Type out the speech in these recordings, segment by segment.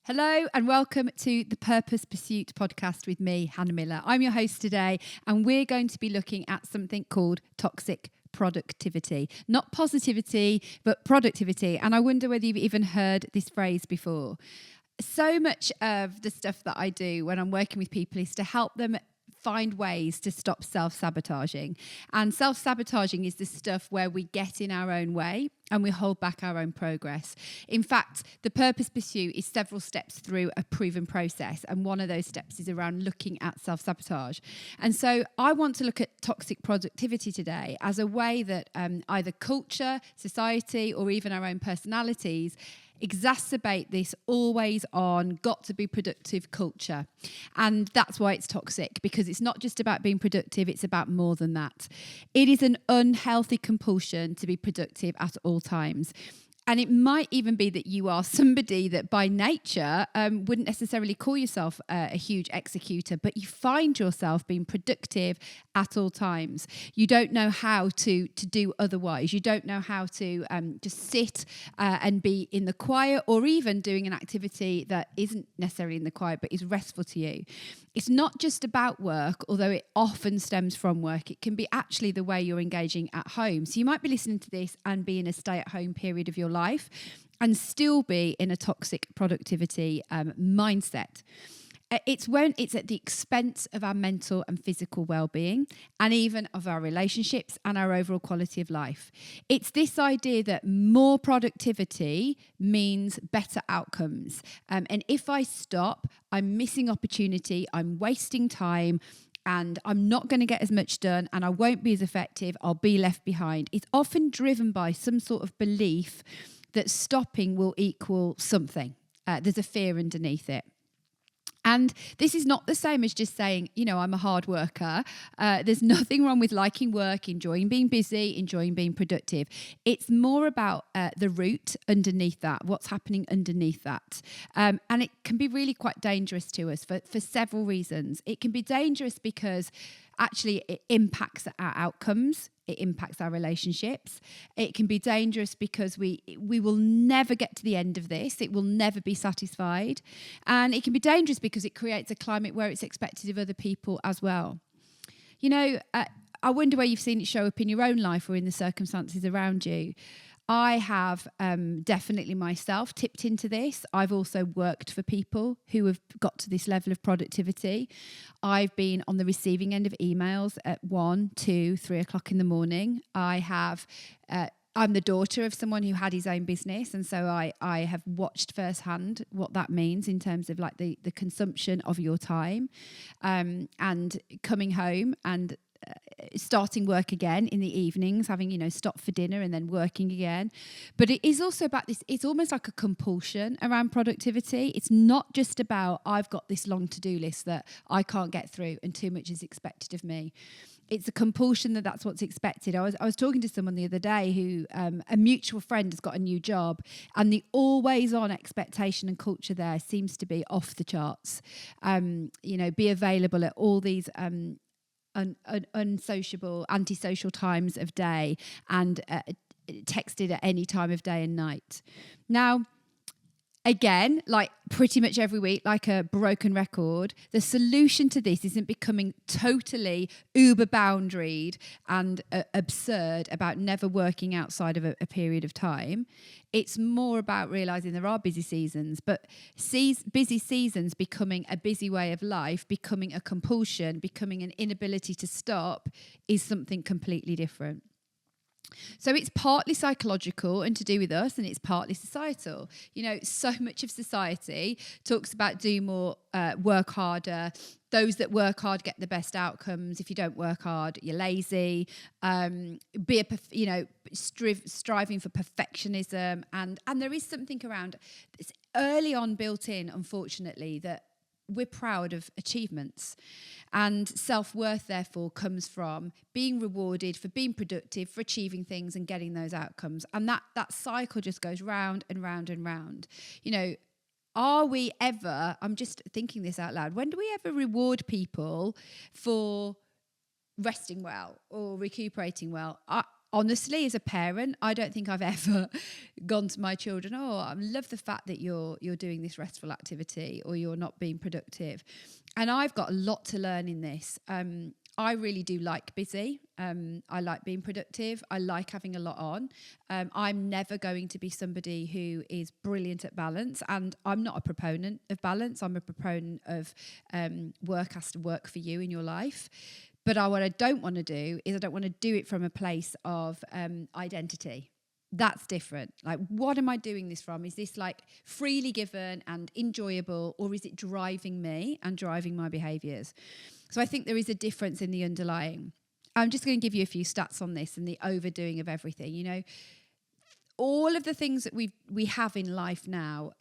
Hello and welcome to the Purpose Pursuit podcast with me, Hannah Miller. I'm your host today, and we're going to be looking at something called toxic productivity. Not positivity, but productivity. And I wonder whether you've even heard this phrase before. So much of the stuff that I do when I'm working with people is to help them find ways to stop self-sabotaging. And self-sabotaging is the stuff where we get in our own way and we hold back our own progress. In fact, the Purpose Pursuit is several steps through a proven process. And one of those steps is around looking at self-sabotage. And so I want to look at toxic productivity today as a way that either culture, society, or even our own personalities exacerbate this always on, got to be productive culture. And that's why it's toxic, because it's not just about being productive, it's about more than that. It is an unhealthy compulsion to be productive at all times. And it might even be that you are somebody that by nature wouldn't necessarily call yourself a huge executor, but you find yourself being productive at all times. You don't know how to do otherwise. You don't know how to just sit and be in the quiet, or even doing an activity that isn't necessarily in the quiet, but is restful to you. It's not just about work, although it often stems from work. It can be actually the way you're engaging at home. So you might be listening to this and be in a stay-at-home period of your life and still be in a toxic productivity mindset. It's when it's at the expense of our mental and physical well-being, and even of our relationships and our overall quality of life. It's this idea that more productivity means better outcomes. And if I stop, I'm missing opportunity, I'm wasting time, and I'm not going to get as much done, and I won't be as effective, I'll be left behind. It's often driven by some sort of belief that stopping will equal something. There's a fear underneath it. And this is not the same as just saying, I'm a hard worker. There's nothing wrong with liking work, enjoying being busy, enjoying being productive. It's more about the root underneath that, what's happening underneath that. And it can be really quite dangerous to us for several reasons. It can be dangerous because actually it impacts our outcomes. It impacts our relationships. It can be dangerous because we will never get to the end of this. It will never be satisfied. And it can be dangerous because it creates a climate where it's expected of other people as well. I wonder where you've seen it show up in your own life or in the circumstances around you. I have definitely myself tipped into this. I've also worked for people who have got to this level of productivity. I've been on the receiving end of emails at 1, 2, 3 o'clock in the morning. I'm the daughter of someone who had his own business, and so I have watched firsthand what that means in terms of like the consumption of your time, and coming home and starting work again in the evenings, having, stopped for dinner and then working again. But it is also about this, it's almost like a compulsion around productivity. It's not just about, I've got this long to-do list that I can't get through and too much is expected of me. It's a compulsion that's what's expected. I was talking to someone the other day who, a mutual friend has got a new job, and the always-on expectation and culture there seems to be off the charts. Be available at all these unsociable, antisocial times of day, and texted at any time of day and night. Now, again, like pretty much every week, like a broken record, the solution to this isn't becoming totally uber boundaried and absurd about never working outside of a period of time. It's more about realising there are busy seasons, but busy seasons becoming a busy way of life, becoming a compulsion, becoming an inability to stop is something completely different. So it's partly psychological and to do with us, and it's partly societal. So much of society talks about do more, work harder. Those that work hard get the best outcomes. If you don't work hard, you're lazy. Striving for perfectionism, and there is something around it's early on built in, unfortunately, that we're proud of achievements, and self-worth therefore comes from being rewarded for being productive, for achieving things and getting those outcomes, and that cycle just goes round and round and round. Are we ever, I'm just thinking this out loud, when do we ever reward people for resting well or recuperating well? honestly, as a parent, I don't think I've ever gone to my children, oh, I love the fact that you're doing this restful activity or you're not being productive. And I've got a lot to learn in this. I really do like busy. I like being productive. I like having a lot on. I'm never going to be somebody who is brilliant at balance. And I'm not a proponent of balance. I'm a proponent of work has to work for you in your life. But what I don't want to do is I don't want to do it from a place of identity. That's different. Like, what am I doing this from? Is this like freely given and enjoyable, or is it driving me and driving my behaviours? So I think there is a difference in the underlying. I'm just going to give you a few stats on this and the overdoing of everything. You know, all of the things that we have in life now,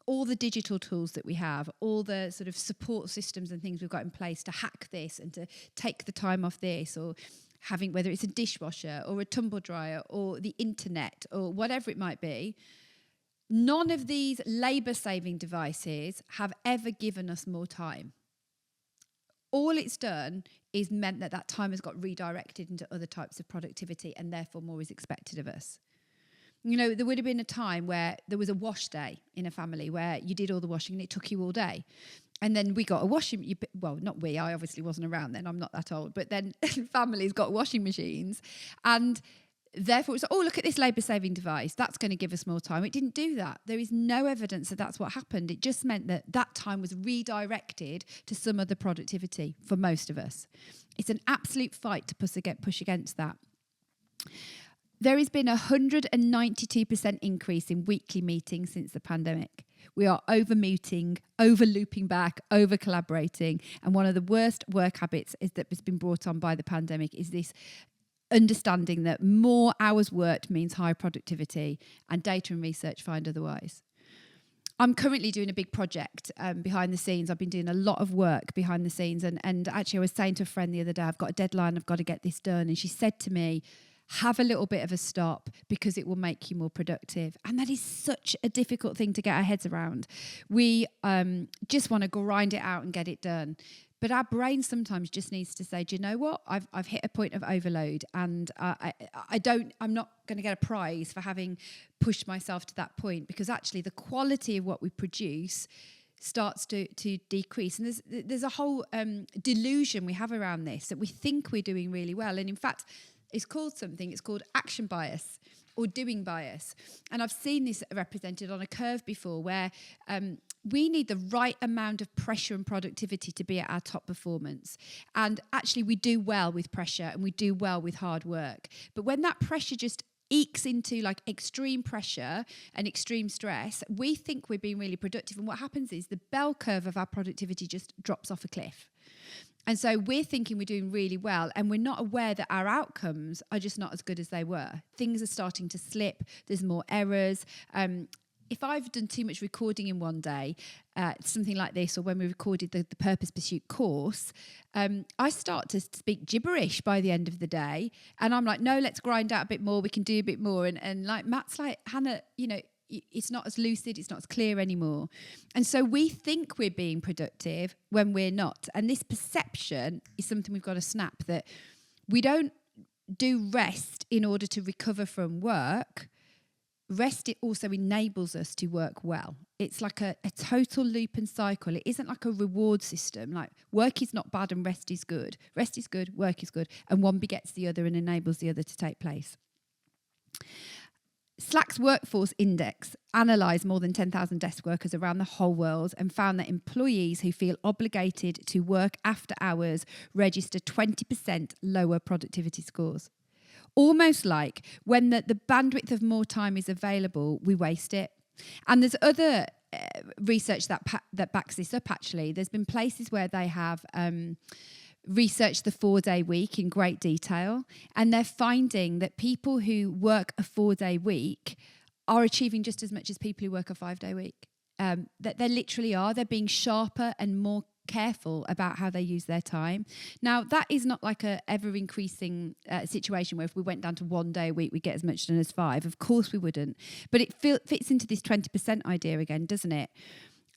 all the digital tools that we have, all the sort of support systems and things we've got in place to hack this and to take the time off this, or having, whether it's a dishwasher or a tumble dryer or the internet or whatever it might be, none of these labour-saving devices have ever given us more time. All it's done is meant that time has got redirected into other types of productivity, and therefore more is expected of us. You know, there would have been a time where there was a wash day in a family where you did all the washing and it took you all day. And then we got a washing, well, not we, I obviously wasn't around then, I'm not that old, but then families got washing machines, and therefore it's, oh, look at this labour-saving device, that's going to give us more time. It didn't do that. There is no evidence that that's what happened. It just meant that time was redirected to some other productivity for most of us. It's an absolute fight to push against that. There has been a 192% increase in weekly meetings since the pandemic. We are over-muting, over-looping back, over-collaborating. And one of the worst work habits that has been brought on by the pandemic is this understanding that more hours worked means higher productivity, and data and research find otherwise. I'm currently doing a big project behind the scenes. I've been doing a lot of work behind the scenes. And actually I was saying to a friend the other day, I've got a deadline, I've got to get this done. And she said to me, have a little bit of a stop because it will make you more productive. And that is such a difficult thing to get our heads around. We just want to grind it out and get it done. But our brain sometimes just needs to say, do you know what? I've hit a point of overload, and I'm not going to get a prize for having pushed myself to that point, because actually the quality of what we produce starts to decrease. And there's a whole delusion we have around this, that we think we're doing really well. And in fact, it's called action bias or doing bias. And I've seen this represented on a curve before, where we need the right amount of pressure and productivity to be at our top performance. And actually we do well with pressure and we do well with hard work. But when that pressure just ekes into like extreme pressure and extreme stress, we think we're being really productive. And what happens is the bell curve of our productivity just drops off a cliff. And so we're thinking we're doing really well, and we're not aware that our outcomes are just not as good as they were. Things are starting to slip. There's more errors. If I've done too much recording in one day, something like this, or when we recorded the Purpose Pursuit course, I start to speak gibberish by the end of the day. And I'm like, no, let's grind out a bit more. We can do a bit more. And like Matt's like, Hannah, you know, it's not as lucid, it's not as clear anymore. And so we think we're being productive when we're not. And this perception is something we've got to snap, that we don't do rest in order to recover from work. Rest, it also enables us to work well. It's like a total loop and cycle. It isn't like a reward system. Like, work is not bad and rest is good. Rest is good, work is good. And one begets the other and enables the other to take place. Slack's Workforce Index analysed more than 10,000 desk workers around the whole world and found that employees who feel obligated to work after hours register 20% lower productivity scores. Almost like when the bandwidth of more time is available, we waste it. And there's other research that backs this up, actually. There's been places where they have researched the 4-day week in great detail, and they're finding that people who work a 4-day week are achieving just as much as people who work a 5-day week. That they literally are. They're being sharper and more careful about how they use their time. Now, that is not like a ever-increasing situation where if we went down to 1 day a week, we'd get as much done as 5. Of course we wouldn't. But it fits into this 20% idea again, doesn't it?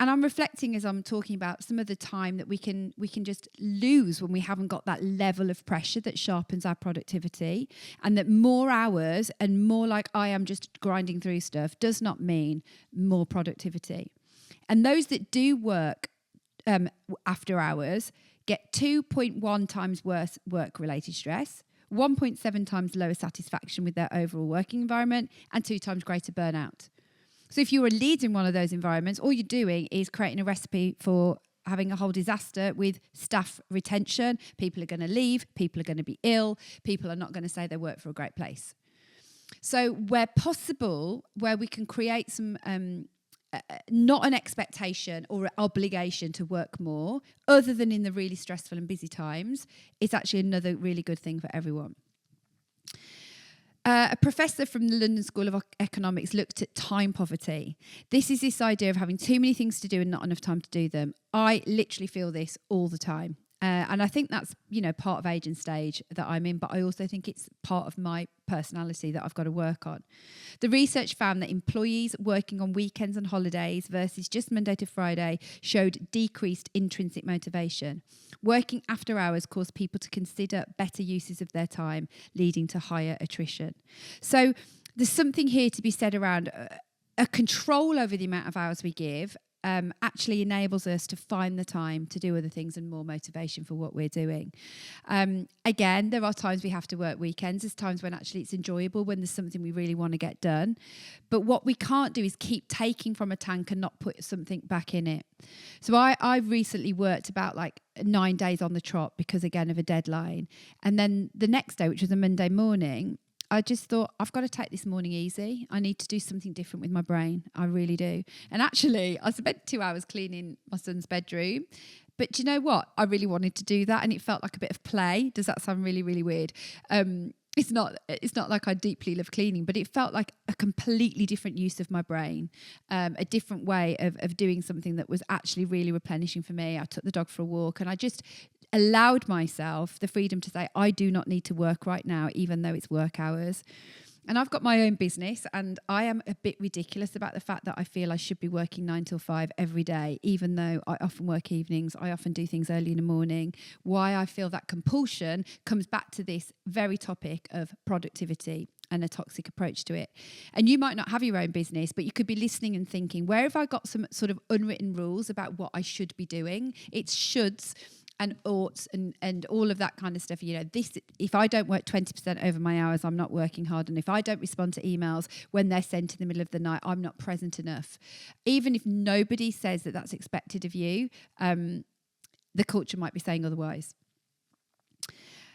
And I'm reflecting as I'm talking about some of the time that we can just lose when we haven't got that level of pressure that sharpens our productivity, and that more hours and more like I am just grinding through stuff does not mean more productivity. And those that do work after hours get 2.1 times worse work-related stress, 1.7 times lower satisfaction with their overall working environment, and 2 times greater burnout. So if you're a leader in one of those environments, all you're doing is creating a recipe for having a whole disaster with staff retention. People are going to leave, people are going to be ill, people are not going to say they work for a great place. So where possible, where we can create some not an expectation or an obligation to work more, other than in the really stressful and busy times, it's actually another really good thing for everyone. A professor from the London School of Economics looked at time poverty. This is this idea of having too many things to do and not enough time to do them. I literally feel this all the time. And I think that's, part of age and stage that I'm in, but I also think it's part of my personality that I've got to work on. The research found that employees working on weekends and holidays versus just Monday to Friday showed decreased intrinsic motivation. Working after hours caused people to consider better uses of their time, leading to higher attrition. So there's something here to be said around a control over the amount of hours we give. Actually enables us to find the time to do other things and more motivation for what we're doing. Again, there are times we have to work weekends. There's times when actually it's enjoyable, when there's something we really want to get done. But what we can't do is keep taking from a tank and not put something back in it. So I've recently worked about 9 days on the trot because, again, of a deadline. And then the next day, which was a Monday morning, I just thought, I've got to take this morning easy. I need to do something different with my brain. I really do. And actually, I spent 2 hours cleaning my son's bedroom. But do you know what? I really wanted to do that, and it felt like a bit of play. Does that sound really, really weird? It's not like I deeply love cleaning, but it felt like a completely different use of my brain, a different way of doing something that was actually really replenishing for me. I took the dog for a walk, and I just allowed myself the freedom to say, I do not need to work right now, even though it's work hours. And I've got my own business, and I am a bit ridiculous about the fact that I feel I should be working 9 till 5 every day, even though I often work evenings. I often do things early in the morning. Why I feel that compulsion comes back to this very topic of productivity and a toxic approach to it. And you might not have your own business, but you could be listening and thinking, where have I got some sort of unwritten rules about what I should be doing? It's shoulds and oughts and all of that kind of stuff. This, if I don't work 20% over my hours, I'm not working hard. And if I don't respond to emails when they're sent in the middle of the night, I'm not present enough. Even if nobody says that that's expected of you, the culture might be saying otherwise.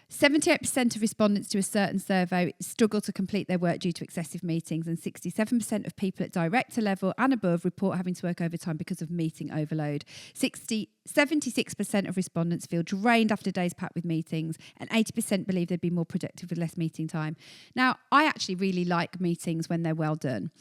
78% of respondents to a certain survey struggle to complete their work due to excessive meetings, and 67% of people at director level and above report having to work overtime because of meeting overload. 76% of respondents feel drained after days packed with meetings, and 80% believe they'd be more productive with less meeting time. Now, I actually really like meetings when they're well done.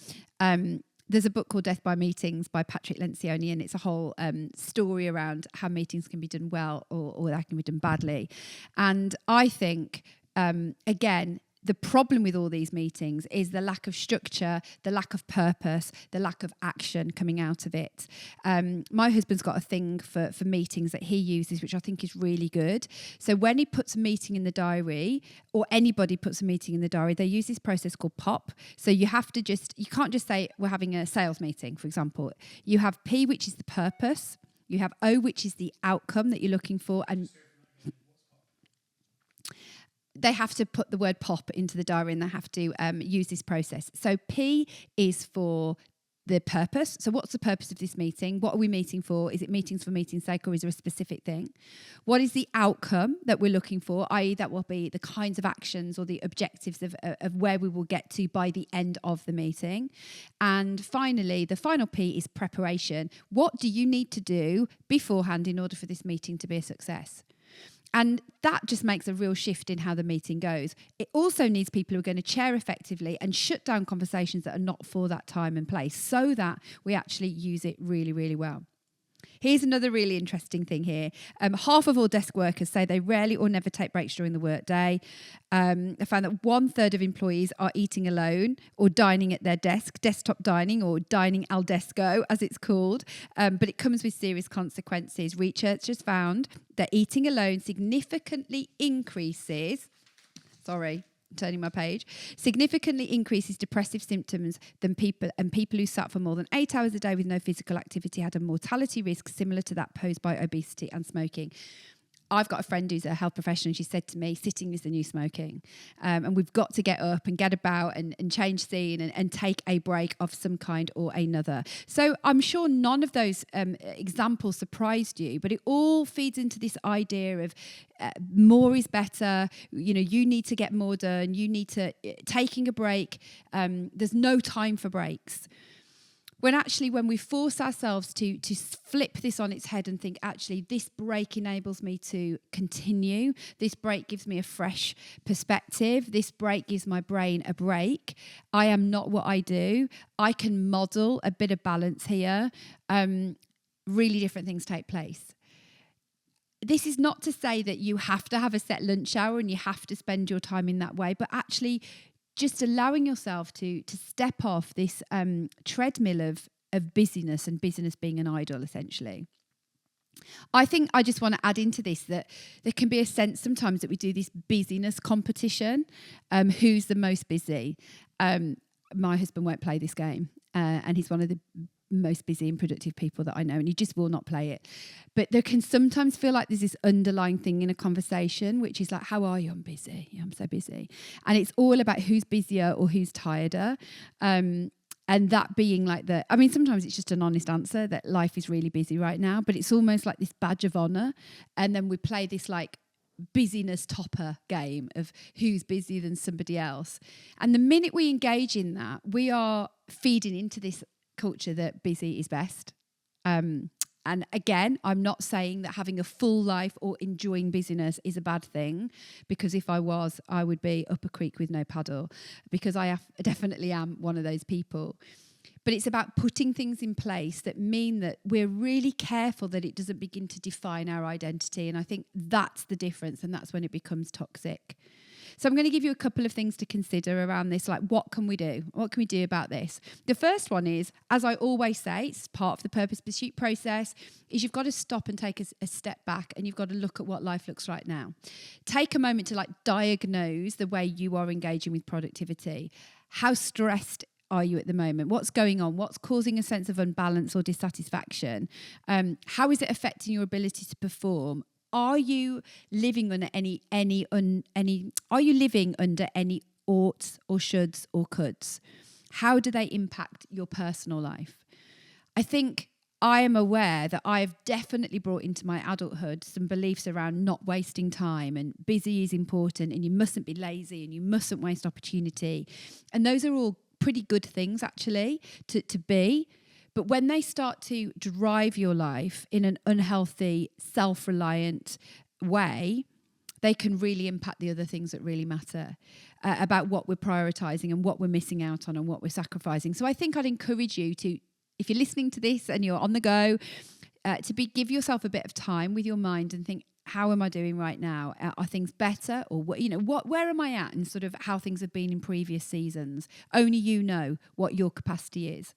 There's a book called Death by Meetings by Patrick Lencioni, and it's a whole story around how meetings can be done well or they can be done badly. And I think, again, the problem with all these meetings is the lack of structure, the lack of purpose, the lack of action coming out of it. My husband's got a thing for meetings that he uses, which I think is really good. So when he puts a meeting in the diary, or anybody puts a meeting in the diary, they use this process called POP. So you can't just say we're having a sales meeting, for example. You have P, which is the purpose. You have O, which is the outcome that you're looking for. And they have to put the word POP into the diary, and they have to use this process. So P is for the purpose. So what's the purpose of this meeting? What are we meeting for? Is it meetings for meeting's sake, or is there a specific thing? What is the outcome that we're looking for? I.e., that will be the kinds of actions or the objectives of where we will get to by the end of the meeting. And finally, the final P is preparation. What do you need to do beforehand in order for this meeting to be a success? And that just makes a real shift in how the meeting goes. It also needs people who are going to chair effectively and shut down conversations that are not for that time and place, so that we actually use it really, really well. Here's another really interesting thing here. Half of all desk workers say they rarely or never take breaks during the workday. I found that 1/3 of employees are eating alone or dining at their desk, desktop dining or dining al desco, as it's called. But it comes with serious consequences. Researchers found that eating alone significantly increases, turning my page, significantly increases depressive symptoms than people who sat for more than 8 hours a day with no physical activity had a mortality risk similar to that posed by obesity and smoking. I've got a friend who's a health professional, and she said to me, sitting is the new smoking. And we've got to get up and get about and change scene and take a break of some kind or another. So I'm sure none of those examples surprised you, but it all feeds into this idea of more is better. You know, you need to get more done. You need to, taking a break. There's no time for breaks. When we force ourselves to flip this on its head and think, actually, this break enables me to continue. This break gives me a fresh perspective. This break gives my brain a break. I am not what I do. I can model a bit of balance here. Really different things take place. This is not to say that you have to have a set lunch hour and you have to spend your time in that way, but actually just allowing yourself to step off this treadmill of busyness and business being an idol, essentially. I think I just want to add into this that there can be a sense sometimes that we do this busyness competition. Who's the most busy? My husband won't play this game, and he's one of the most busy and productive people that I know, and he just will not play it. But there can sometimes feel like there's this underlying thing in a conversation, which is like, how are you? I'm busy. Yeah, I'm so busy. And it's all about who's busier or who's tireder. And that being like sometimes it's just an honest answer that life is really busy right now, but it's almost like this badge of honor. And then we play this like busyness topper game of who's busier than somebody else. And the minute we engage in that, we are feeding into this culture that busy is best. And again, I'm not saying that having a full life or enjoying busyness is a bad thing, because if I was, I would be up a creek with no paddle, because I definitely am one of those people. But it's about putting things in place that mean that we're really careful that it doesn't begin to define our identity. And I think that's the difference, and that's when it becomes toxic. So I'm going to give you a couple of things to consider around this, like what can we do? What can we do about this? The first one is, as I always say, it's part of the purpose pursuit process, is you've got to stop and take a step back, and you've got to look at what life looks like now. Take a moment to diagnose the way you are engaging with productivity. How stressed are you at the moment? What's going on? What's causing a sense of unbalance or dissatisfaction? How is it affecting your ability to perform? Are you living under any oughts or shoulds or coulds? How do they impact your personal life? I think I am aware that I've definitely brought into my adulthood some beliefs around not wasting time, and busy is important, and you mustn't be lazy, and you mustn't waste opportunity. And those are all pretty good things actually to be. But when they start to drive your life in an unhealthy, self-reliant way, they can really impact the other things that really matter about what we're prioritizing and what we're missing out on and what we're sacrificing. So I think I'd encourage you to, if you're listening to this and you're on the go, give yourself a bit of time with your mind and think, how am I doing right now? Are things better, or where am I at, and sort of how things have been in previous seasons? Only you know what your capacity is.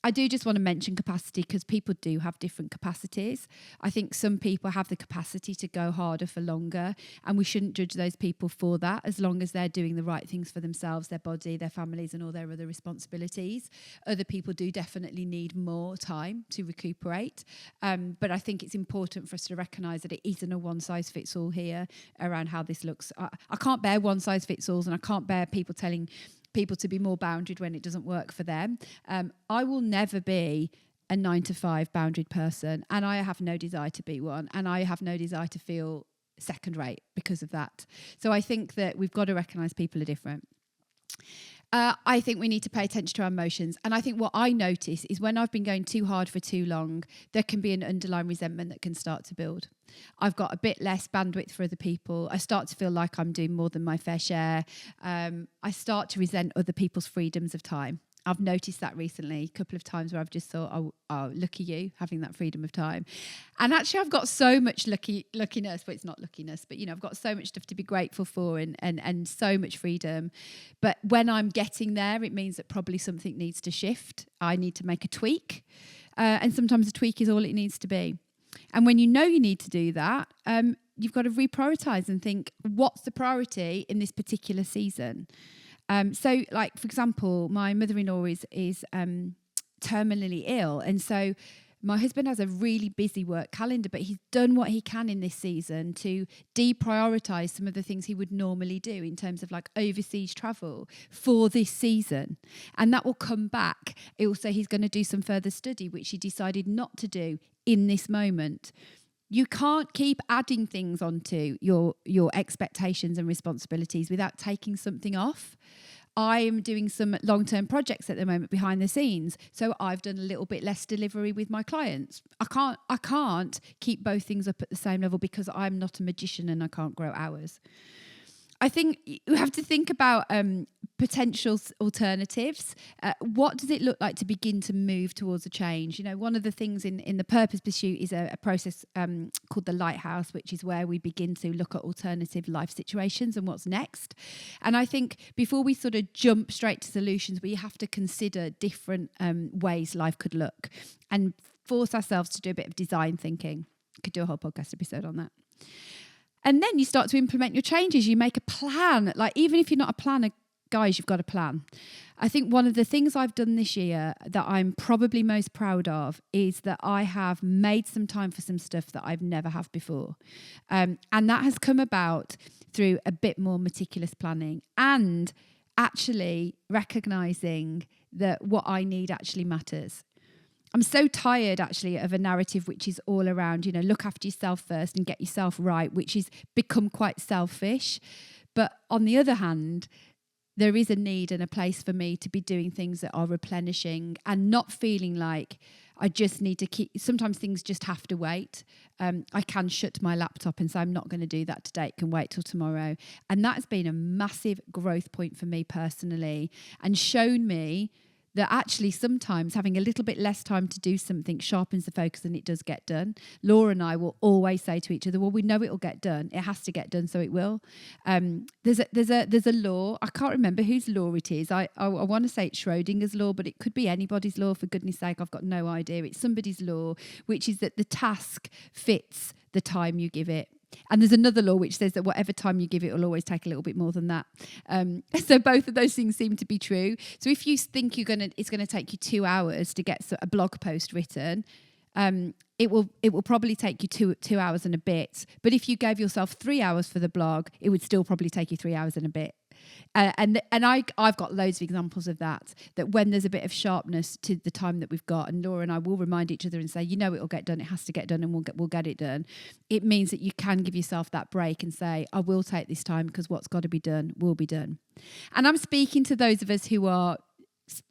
I do just want to mention capacity, because people do have different capacities. I think some people have the capacity to go harder for longer, and we shouldn't judge those people for that, as long as they're doing the right things for themselves, their body, their families, and all their other responsibilities. Other people do definitely need more time to recuperate. But I think it's important for us to recognise that it isn't a one-size-fits-all here around how this looks. I can't bear one-size-fits-alls, and I can't bear people telling people to be more boundaried when it doesn't work for them. I will never be a 9-to-5 boundaried person, and I have no desire to be one, and I have no desire to feel second rate because of that. So I think that we've got to recognise people are different. I think we need to pay attention to our emotions. And I think what I notice is when I've been going too hard for too long, there can be an underlying resentment that can start to build. I've got a bit less bandwidth for other people. I start to feel like I'm doing more than my fair share. I start to resent other people's freedoms of time. I've noticed that recently, a couple of times where I've just thought, oh, look at you having that freedom of time. And actually I've got so much luckiness, but it's not luckiness, but I've got so much stuff to be grateful for and so much freedom. But when I'm getting there, it means that probably something needs to shift. I need to make a tweak. And sometimes a tweak is all it needs to be. And when you know you need to do that, you've got to reprioritize and think, what's the priority in this particular season? So, like, for example, my mother-in-law is terminally ill. And so my husband has a really busy work calendar, but he's done what he can in this season to deprioritize some of the things he would normally do in terms of like overseas travel for this season. And that will come back. Also, he's going to do some further study, which he decided not to do in this moment. You can't keep adding things onto your expectations and responsibilities without taking something off. I am doing some long-term projects at the moment behind the scenes, so I've done a little bit less delivery with my clients. I can't keep both things up at the same level because I'm not a magician and I can't grow hours. I think you have to think about potential alternatives. What does it look like to begin to move towards a change? One of the things in the Purpose Pursuit is a process called the Lighthouse, which is where we begin to look at alternative life situations and what's next. And I think before we sort of jump straight to solutions, we have to consider different ways life could look and force ourselves to do a bit of design thinking. Could do a whole podcast episode on that. And then you start to implement your changes. You make a plan. Like, even if you're not a planner, guys, you've got a plan. I think one of the things I've done this year that I'm probably most proud of is that I have made some time for some stuff that I've never have before. And that has come about through a bit more meticulous planning and actually recognizing that what I need actually matters. I'm so tired, actually, of a narrative which is all around, look after yourself first and get yourself right, which has become quite selfish. But on the other hand, there is a need and a place for me to be doing things that are replenishing and not feeling like I just need to keep. Sometimes things just have to wait. I can shut my laptop and say, I'm not going to do that today. It can wait till tomorrow. And that's been a massive growth point for me personally and shown me that actually sometimes having a little bit less time to do something sharpens the focus and it does get done. Laura and I will always say to each other, well, we know it'll get done. It has to get done, so it will. There's a law. I can't remember whose law it is. I want to say it's Schrodinger's law, but it could be anybody's law. For goodness sake, I've got no idea. It's somebody's law, which is that the task fits the time you give it. And there's another law which says that whatever time you give it will always take a little bit more than that. So both of those things seem to be true. So if you think it's going to take you 2 hours to get a blog post written, it will probably take you two hours and a bit. But if you gave yourself 3 hours for the blog, it would still probably take you 3 hours and a bit. And I've got loads of examples of that when there's a bit of sharpness to the time that we've got, and Laura and I will remind each other and say, it'll get done, it has to get done, and we'll get it done. It means that you can give yourself that break and say, I will take this time because what's got to be done will be done. And I'm speaking to those of us who are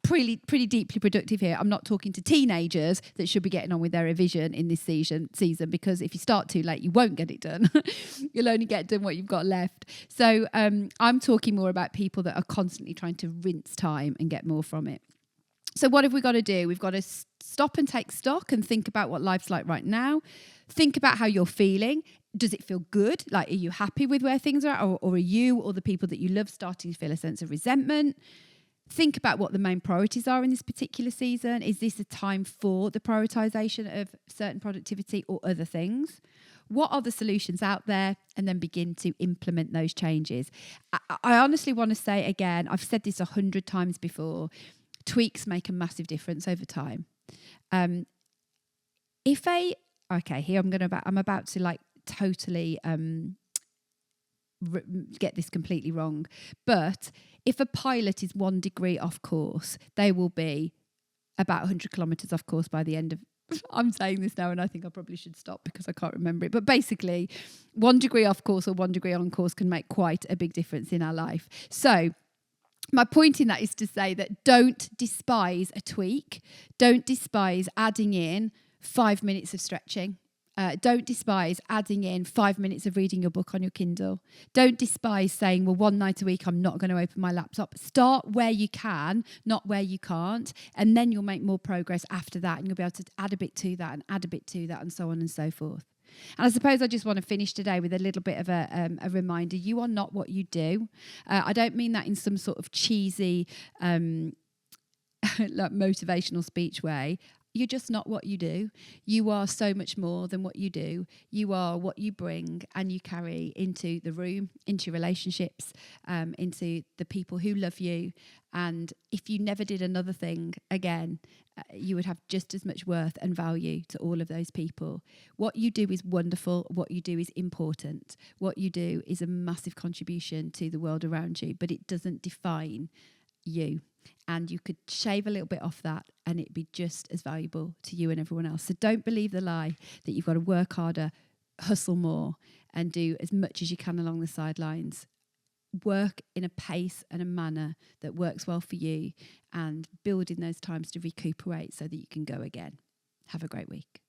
pretty deeply productive here. I'm not talking to teenagers that should be getting on with their revision in this season, because if you start too late, you won't get it done. You'll only get done what you've got left. So I'm talking more about people that are constantly trying to rinse time and get more from it. So what have we got to do? We've got to stop and take stock and think about what life's like right now. Think about how you're feeling. Does it feel good? Like, are you happy with where things are? Or are you or the people that you love starting to feel a sense of resentment? Think about what the main priorities are in this particular season. Is this a time for the prioritization of certain productivity or other things? What are the solutions out there? And then begin to implement those changes. I honestly want to say again, I've said this 100 times before, tweaks make a massive difference over time. I'm about to like totally get this completely wrong, but if a pilot is 1 degree off course, they will be about 100 kilometres off course by the end of... I'm saying this now and I think I probably should stop because I can't remember it. But basically, 1 degree off course or 1 degree on course can make quite a big difference in our life. So my point in that is to say that don't despise a tweak. Don't despise adding in 5 minutes of stretching. Don't despise adding in 5 minutes of reading your book on your Kindle. Don't despise saying, well, one night a week, I'm not going to open my laptop. Start where you can, not where you can't. And then you'll make more progress after that. And you'll be able to add a bit to that and add a bit to that and so on and so forth. And I suppose I just want to finish today with a little bit of a reminder. You are not what you do. I don't mean that in some sort of cheesy, like motivational speech way. You're just not what you do. You are so much more than what you do. You are what you bring and you carry into the room, into relationships, into the people who love you. And if you never did another thing again, you would have just as much worth and value to all of those people. What you do is wonderful. What you do is important. What you do is a massive contribution to the world around you, but it doesn't define you. And you could shave a little bit off that and it'd be just as valuable to you and everyone else. So don't believe the lie that you've got to work harder, hustle more, and do as much as you can along the sidelines. Work in a pace and a manner that works well for you and build in those times to recuperate so that you can go again. Have a great week.